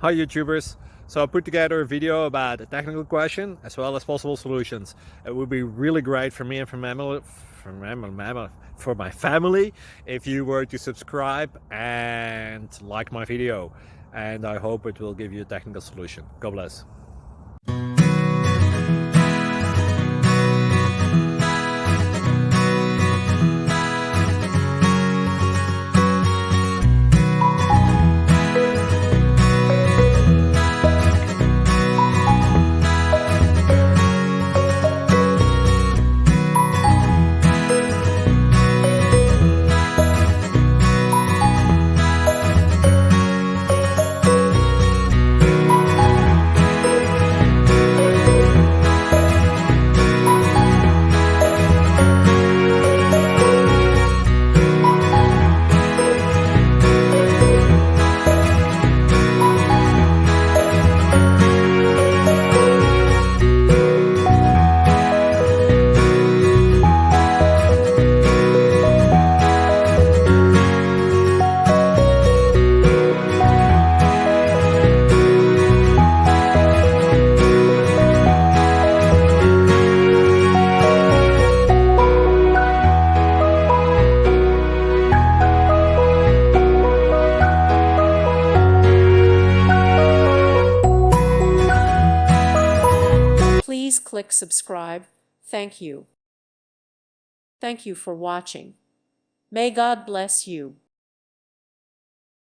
Hi YouTubers! So I put together a video about a technical question as well as possible solutions. It would be really great for me and for my family if you were to subscribe and like my video, and I hope it will give you a technical solution. God bless. Please click subscribe. Thank you. Thank you for watching. May God bless you.